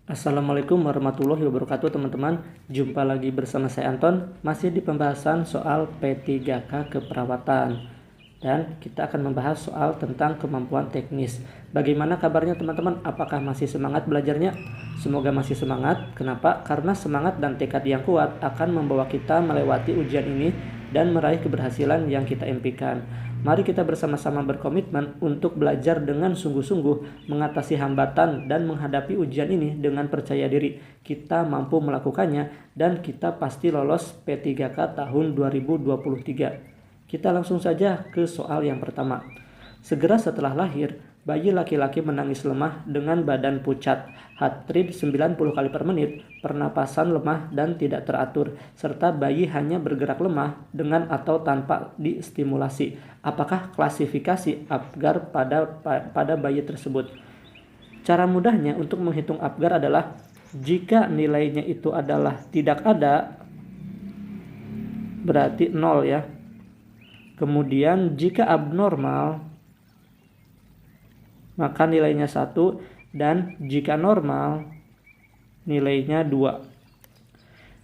Assalamualaikum warahmatullahi wabarakatuh teman-teman. Jumpa lagi bersama saya Anton, masih di pembahasan soal P3K keperawatan. Dan kita akan membahas soal tentang kemampuan teknis. Bagaimana kabarnya teman-teman? Apakah masih semangat belajarnya? Semoga masih semangat. Kenapa? Karena semangat dan tekad yang kuat akan membawa kita melewati ujian ini dan meraih keberhasilan yang kita impikan. Mari kita bersama-sama berkomitmen untuk belajar dengan sungguh-sungguh, mengatasi hambatan dan menghadapi ujian ini dengan percaya diri. Kita mampu melakukannya dan kita pasti lolos P3K tahun 2023. Kita langsung saja ke soal yang pertama. Segera setelah lahir, bayi laki-laki menangis lemah dengan badan pucat, heart rate 90 kali per menit, pernapasan lemah dan tidak teratur, serta bayi hanya bergerak lemah dengan atau tanpa distimulasi. Apakah klasifikasi Apgar pada bayi tersebut? Cara mudahnya untuk menghitung Apgar adalah jika nilainya itu adalah tidak ada, berarti 0 ya. Kemudian jika abnormal, maka nilainya 1, dan jika normal, nilainya 2.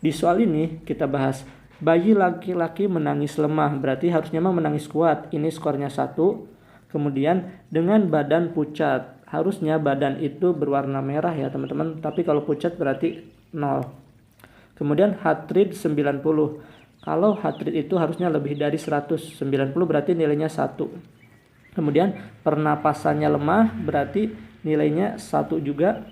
Di soal ini kita bahas bayi laki-laki menangis lemah, berarti harusnya menangis kuat. Ini skornya 1. Kemudian dengan badan pucat, harusnya badan itu berwarna merah ya teman-teman, tapi kalau pucat berarti 0. Kemudian heart rate 90. Kalau heart rate itu harusnya lebih dari 190, berarti nilainya 1. Kemudian pernapasannya lemah, berarti nilainya 1 juga.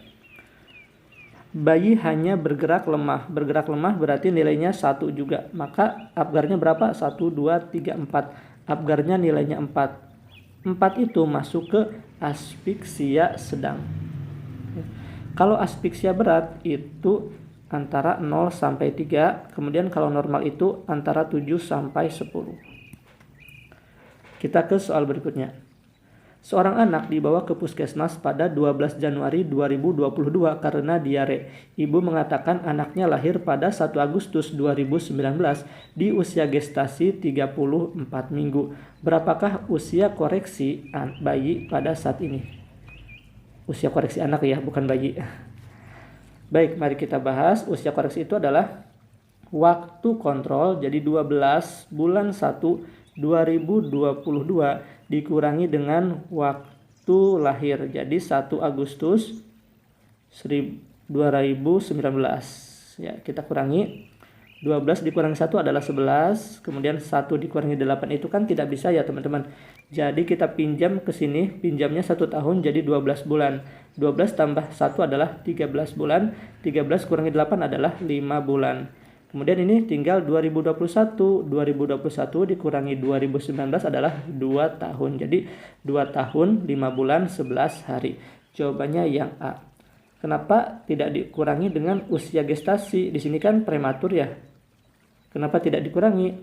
Bayi hanya bergerak lemah. Bergerak lemah berarti nilainya 1 juga. Maka Apgarnya berapa? 1, 2, 3, 4. Apgarnya nilainya 4. 4 itu masuk ke aspiksia sedang. Kalau aspiksia berat itu antara 0 sampai 3, kemudian kalau normal itu antara 7 sampai 10. Kita ke soal berikutnya. Seorang anak dibawa ke puskesmas pada 12 Januari 2022 karena diare. Ibu mengatakan anaknya lahir pada 1 Agustus 2019 di usia gestasi 34 minggu. Berapakah usia koreksi bayi pada saat ini? Usia koreksi anak ya, bukan bayi. Baik, mari kita bahas. Usia koreksi itu adalah waktu kontrol, jadi 12 bulan 1 2022 dikurangi dengan waktu lahir, jadi 1 Agustus 2019. Ya, kita kurangi. 12 dikurangi 1 adalah 11, kemudian 1 dikurangi 8 itu kan tidak bisa ya teman-teman. Jadi kita pinjam ke sini, pinjamnya 1 tahun jadi 12 bulan. 12 tambah 1 adalah 13 bulan, 13 kurangi 8 adalah 5 bulan. Kemudian ini tinggal 2021, 2021 dikurangi 2019 adalah 2 tahun. Jadi 2 tahun, 5 bulan, 11 hari. Jawabannya yang A. Kenapa tidak dikurangi dengan usia gestasi? Di sini kan prematur ya. Kenapa tidak dikurangi?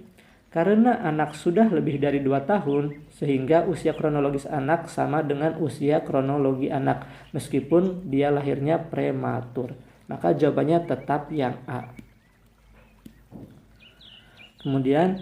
Karena anak sudah lebih dari 2 tahun, sehingga usia kronologis anak sama dengan usia kronologi anak, meskipun dia lahirnya prematur. Maka jawabannya tetap yang A. Kemudian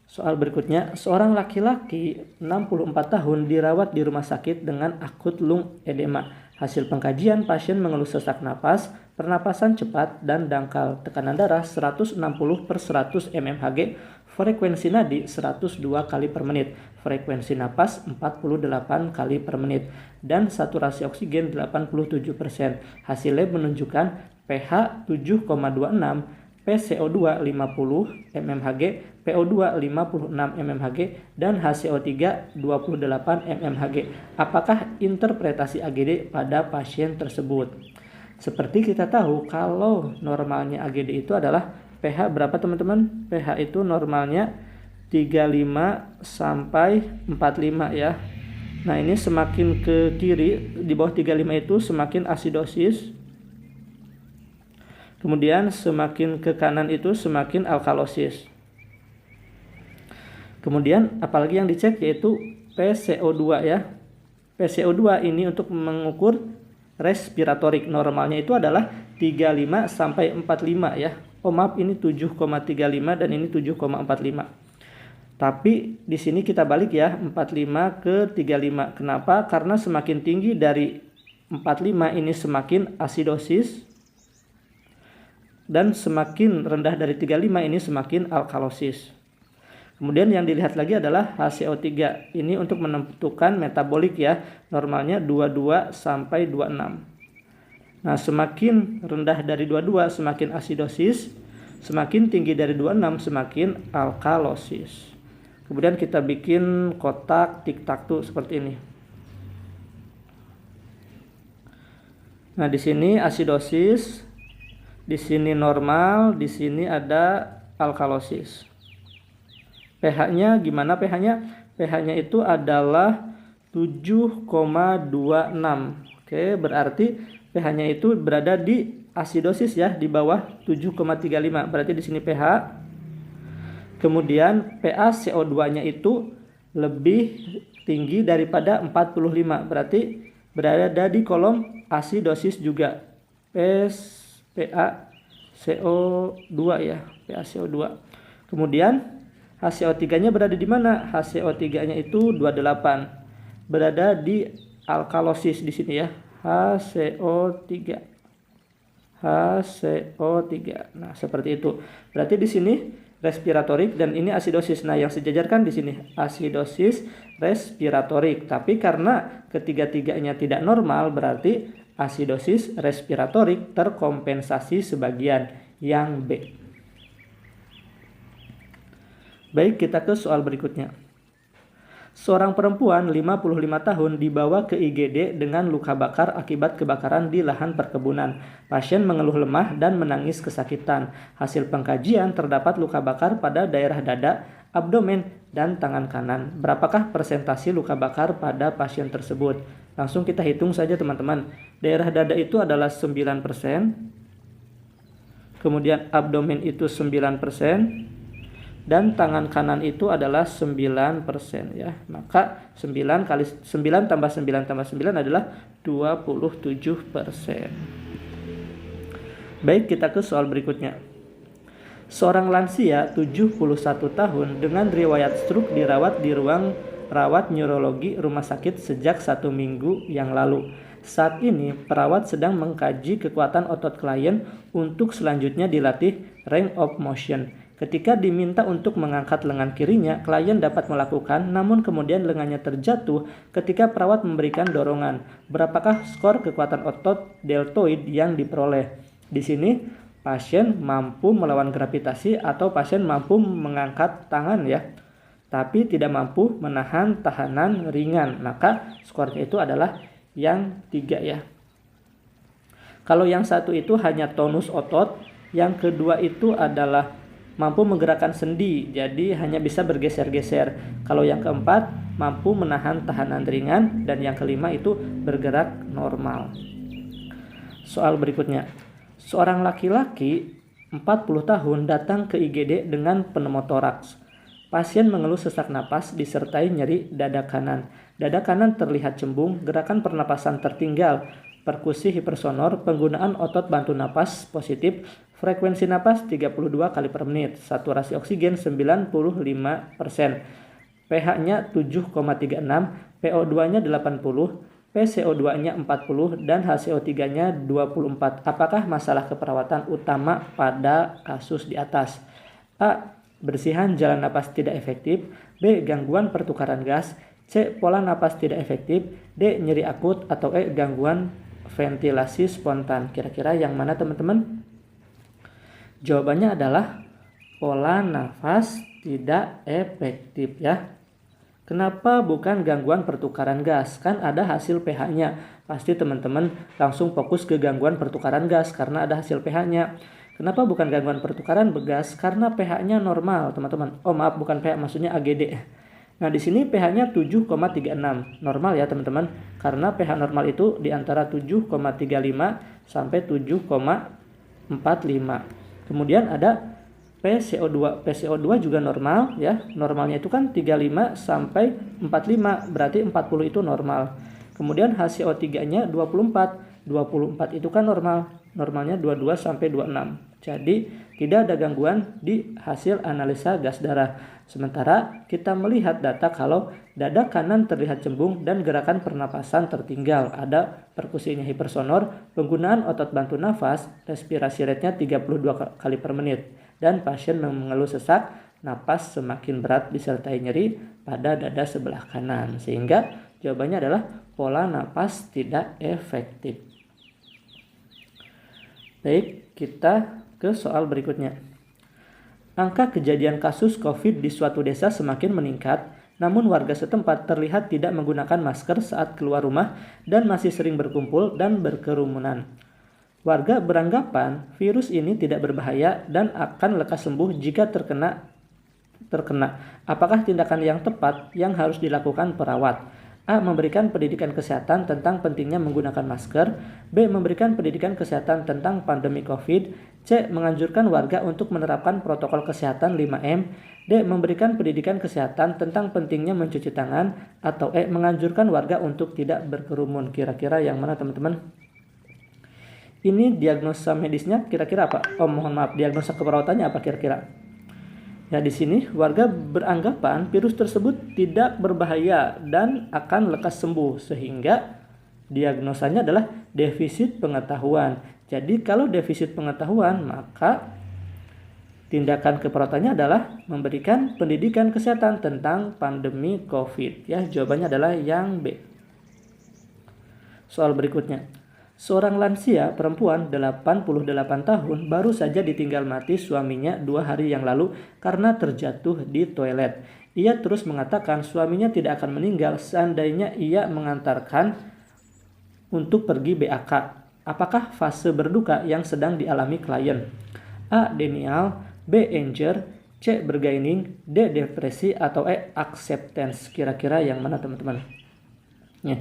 soal berikutnya, seorang laki-laki 64 tahun dirawat di rumah sakit dengan akut lung edema. Hasil pengkajian, pasien mengeluh sesak napas, pernapasan cepat, dan dangkal. Tekanan darah 160/100 mmHg, frekuensi nadi 102 kali per menit, frekuensi napas 48 kali per menit, dan saturasi oksigen 87%. Hasil lab menunjukkan pH 7,26, PCO2 50 mmHg, PO2 56 mmHg, dan HCO3 28 mmHg. Apakah interpretasi AGD pada pasien tersebut? Seperti kita tahu, kalau normalnya AGD itu adalah pH berapa teman-teman? pH itu normalnya 35 sampai 45 ya. Nah, ini semakin ke kiri, di bawah 35 itu semakin asidosis. Kemudian semakin ke kanan itu semakin alkalosis. Kemudian apalagi yang dicek yaitu PCO2 ya. PCO2 ini untuk mengukur respiratorik, normalnya itu adalah 35 sampai 45 ya. Oh maaf, ini 7,35 dan ini 7,45. Tapi di sini kita balik ya, 45 ke 35. Kenapa? Karena semakin tinggi dari 45 ini semakin asidosis, dan semakin rendah dari 35 ini semakin alkalosis. Kemudian yang dilihat lagi adalah HCO3. Ini untuk menentukan metabolik ya. Normalnya 22 sampai 26. Nah, semakin rendah dari 22 semakin asidosis, semakin tinggi dari 26 semakin alkalosis. Kemudian kita bikin kotak tic-tac-toe seperti ini. Nah, di sini asidosis, di sini normal, di sini ada alkalosis. pH-nya gimana pH-nya? pH-nya itu adalah 7,26. Oke, berarti pH-nya itu berada di asidosis ya, di bawah 7,35. Berarti di sini pH. Kemudian PaCO2-nya itu lebih tinggi daripada 45. Berarti berada di kolom asidosis juga. PaCO2 ya, PaCO2. Kemudian HCO3-nya berada di mana? HCO3-nya itu 28. Berada di alkalosis di sini ya. HCO3. Nah, seperti itu. Berarti di sini respiratorik dan ini asidosis. Nah, yang sejajarkan di sini asidosis respiratorik. Tapi karena ketiga-tiganya tidak normal, berarti asidosis respiratorik terkompensasi sebagian, yang B. Baik, kita ke soal berikutnya. Seorang perempuan 55 tahun dibawa ke IGD dengan luka bakar akibat kebakaran di lahan perkebunan. Pasien mengeluh lemah dan menangis kesakitan. Hasil pengkajian terdapat luka bakar pada daerah dada, abdomen, dan tangan kanan. Berapakah persentase luka bakar pada pasien tersebut? Langsung kita hitung saja teman-teman. Daerah dada itu adalah 9%. Kemudian abdomen itu 9%. Dan tangan kanan itu adalah 9% ya. Maka 9 kali 9 tambah 9 tambah 9 adalah 27%. Baik, kita ke soal berikutnya. Seorang lansia 71 tahun dengan riwayat stroke dirawat di ruang rawat neurologi rumah sakit sejak 1 minggu yang lalu. Saat ini perawat sedang mengkaji kekuatan otot klien untuk selanjutnya dilatih range of motion. Ketika diminta untuk mengangkat lengan kirinya, klien dapat melakukan, namun kemudian lengannya terjatuh ketika perawat memberikan dorongan. Berapakah skor kekuatan otot deltoid yang diperoleh? Di sini pasien mampu melawan gravitasi atau pasien mampu mengangkat tangan ya, tapi tidak mampu menahan tahanan ringan. Maka skornya itu adalah yang 3 ya. Kalau yang satu itu hanya tonus otot, yang kedua itu adalah mampu menggerakkan sendi, jadi hanya bisa bergeser-geser. Kalau yang keempat, mampu menahan tahanan ringan, dan yang kelima itu bergerak normal. Soal berikutnya. Seorang laki-laki 40 tahun datang ke IGD dengan pneumotoraks. Pasien mengeluh sesak napas disertai nyeri dada kanan. Dada kanan terlihat cembung, gerakan pernapasan tertinggal, perkusi hipersonor, penggunaan otot bantu napas positif, frekuensi napas 32 kali per menit, saturasi oksigen 95%, pH-nya 7,36, PO2-nya 80, PCO2-nya 40, dan HCO3-nya 24. Apakah masalah keperawatan utama pada kasus di atas? A. Bersihan jalan napas tidak efektif. B. Gangguan pertukaran gas. C. Pola napas tidak efektif. D. Nyeri akut. Atau E. Gangguan ventilasi spontan. Kira-kira yang mana teman-teman? Jawabannya adalah pola nafas tidak efektif ya. Kenapa bukan gangguan pertukaran gas? Kan ada hasil pH-nya. Pasti teman-teman langsung fokus ke gangguan pertukaran gas karena ada hasil pH-nya. Kenapa bukan gangguan pertukaran gas? Karena pH-nya normal, teman-teman. Oh, maaf, bukan pH, maksudnya AGD. Nah, di sini pH-nya 7,36. Normal ya, teman-teman. Karena pH normal itu di antara 7,35 sampai 7,45. Kemudian ada PCO2. PCO2 juga normal ya. Normalnya itu kan 35 sampai 45, berarti 40 itu normal. Kemudian HCO3-nya 24. 24 itu kan normal. Normalnya 22 sampai 26. Jadi tidak ada gangguan di hasil analisa gas darah. Sementara kita melihat data kalau dada kanan terlihat cembung dan gerakan pernapasan tertinggal. Ada perkusinya hipersonor, penggunaan otot bantu nafas, respirasi rate-nya 32 kali per menit. Dan pasien mengeluh sesak, napas semakin berat disertai nyeri pada dada sebelah kanan. Sehingga jawabannya adalah pola napas tidak efektif. Baik, kita ke soal berikutnya. Angka kejadian kasus COVID di suatu desa semakin meningkat, namun warga setempat terlihat tidak menggunakan masker saat keluar rumah dan masih sering berkumpul dan berkerumunan. Warga beranggapan virus ini tidak berbahaya dan akan lekas sembuh jika terkena. Apakah tindakan yang tepat yang harus dilakukan perawat? A. Memberikan pendidikan kesehatan tentang pentingnya menggunakan masker. B. Memberikan pendidikan kesehatan tentang pandemi COVID. C. Menganjurkan warga untuk menerapkan protokol kesehatan 5M. D. Memberikan pendidikan kesehatan tentang pentingnya mencuci tangan. Atau E. Menganjurkan warga untuk tidak berkerumun. Kira-kira yang mana teman-teman? Ini diagnosa medisnya kira-kira apa? Diagnosa keperawatannya apa kira-kira? Ya, di sini warga beranggapan virus tersebut tidak berbahaya dan akan lekas sembuh, sehingga diagnosanya adalah defisit pengetahuan. Jadi kalau defisit pengetahuan, maka tindakan keperawatannya adalah memberikan pendidikan kesehatan tentang pandemi COVID. Ya, jawabannya adalah yang B. Soal berikutnya. Seorang lansia perempuan 88 tahun baru saja ditinggal mati suaminya 2 hari yang lalu karena terjatuh di toilet. Ia terus mengatakan suaminya tidak akan meninggal seandainya ia mengantarkan untuk pergi BAK. Apakah fase berduka yang sedang dialami klien? A. Denial, B. Anger, C. Bargaining, D. Depresi, atau E. Acceptance. Kira-kira yang mana teman-teman? Ya.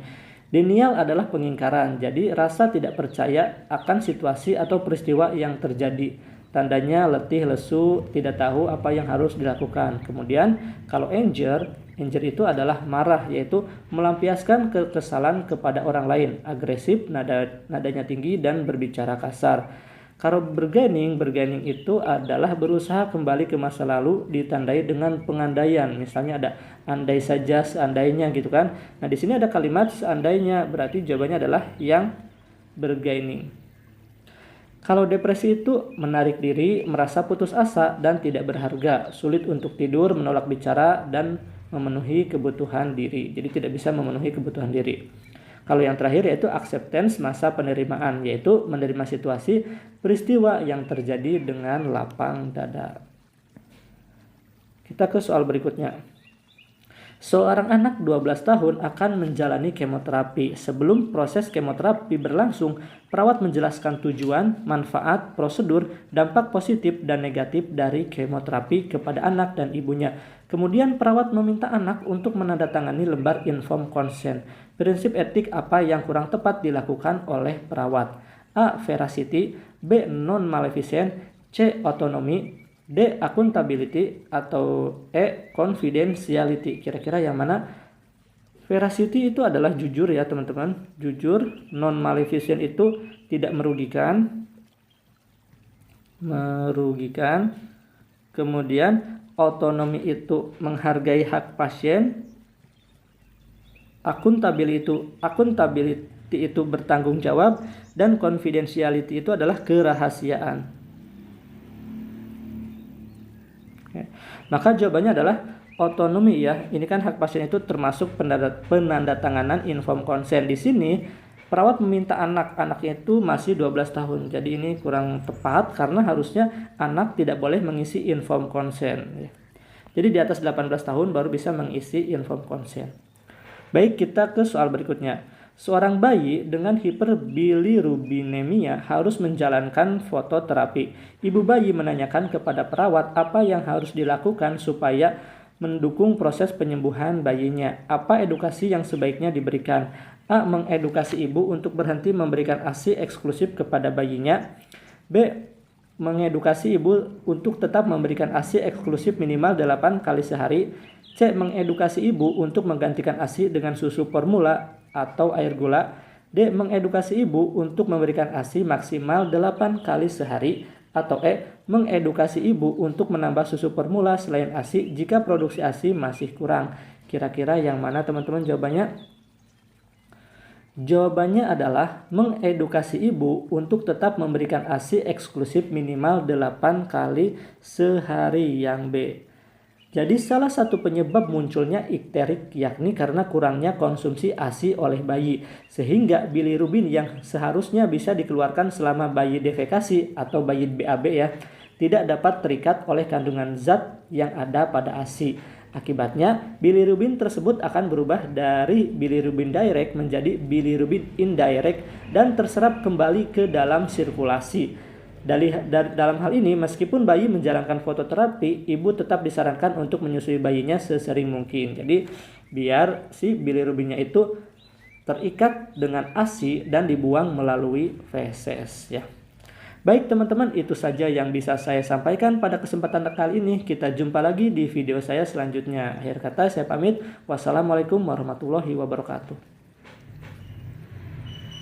Denial adalah pengingkaran, jadi rasa tidak percaya akan situasi atau peristiwa yang terjadi. Tandanya letih, lesu, tidak tahu apa yang harus dilakukan. Kemudian kalau anger itu adalah marah, yaitu melampiaskan kekesalan kepada orang lain, agresif, nadanya tinggi dan berbicara kasar. Kalau bargaining itu adalah berusaha kembali ke masa lalu ditandai dengan pengandaian. Misalnya ada andai saja, seandainya gitu kan. Nah, di sini ada kalimat seandainya, berarti jawabannya adalah yang bargaining. Kalau depresi itu menarik diri, merasa putus asa dan tidak berharga, sulit untuk tidur, menolak bicara dan memenuhi kebutuhan diri. Jadi tidak bisa memenuhi kebutuhan diri. Kalau yang terakhir yaitu acceptance, masa penerimaan, yaitu menerima situasi peristiwa yang terjadi dengan lapang dada. Kita ke soal berikutnya. Seorang anak 12 tahun akan menjalani kemoterapi. Sebelum proses kemoterapi berlangsung, perawat menjelaskan tujuan, manfaat, prosedur, dampak positif dan negatif dari kemoterapi kepada anak dan ibunya. Kemudian perawat meminta anak untuk menandatangani lembar informed consent. Prinsip etik apa yang kurang tepat dilakukan oleh perawat? A. Veracity, B. Non-maleficent, C. Autonomy, D. Accountability, atau E. Confidentiality. Kira-kira yang mana? Veracity itu adalah jujur ya teman-teman. Jujur. Non-maleficent itu tidak merugikan. Kemudian autonomi itu menghargai hak pasien. Accountability itu bertanggung jawab. Dan confidentiality itu adalah kerahasiaan. Maka jawabannya adalah otonomi ya. Ini kan hak pasien itu termasuk penandatanganan informed consent. Di sini perawat meminta anaknya itu masih 12 tahun. Jadi ini kurang tepat karena harusnya anak tidak boleh mengisi informed consent. Jadi di atas 18 tahun baru bisa mengisi informed consent. Baik, kita ke soal berikutnya. Seorang bayi dengan hiperbilirubinemia harus menjalankan fototerapi. Ibu bayi menanyakan kepada perawat apa yang harus dilakukan supaya mendukung proses penyembuhan bayinya. Apa edukasi yang sebaiknya diberikan? A. Mengedukasi ibu untuk berhenti memberikan ASI eksklusif kepada bayinya. B. Mengedukasi ibu untuk tetap memberikan ASI eksklusif minimal 8 kali sehari. C. Mengedukasi ibu untuk menggantikan ASI dengan susu formula atau air gula. D. Mengedukasi ibu untuk memberikan ASI maksimal 8 kali sehari. Atau E. Mengedukasi ibu untuk menambah susu formula selain ASI jika produksi ASI masih kurang. Kira-kira yang mana teman-teman jawabannya? Jawabannya adalah mengedukasi ibu untuk tetap memberikan ASI eksklusif minimal 8 kali sehari yang B. Jadi salah satu penyebab munculnya ikterik yakni karena kurangnya konsumsi ASI oleh bayi. Sehingga bilirubin yang seharusnya bisa dikeluarkan selama bayi defekasi atau bayi BAB ya, tidak dapat terikat oleh kandungan zat yang ada pada ASI. Akibatnya, bilirubin tersebut akan berubah dari bilirubin direct menjadi bilirubin indirect dan terserap kembali ke dalam sirkulasi. Dalam hal ini, meskipun bayi menjalankan fototerapi, ibu tetap disarankan untuk menyusui bayinya sesering mungkin. Jadi, biar si bilirubinnya itu terikat dengan ASI dan dibuang melalui feses ya. Baik teman-teman, itu saja yang bisa saya sampaikan pada kesempatan kali ini. Kita jumpa lagi di video saya selanjutnya. Akhir kata saya pamit. Wassalamualaikum warahmatullahi wabarakatuh.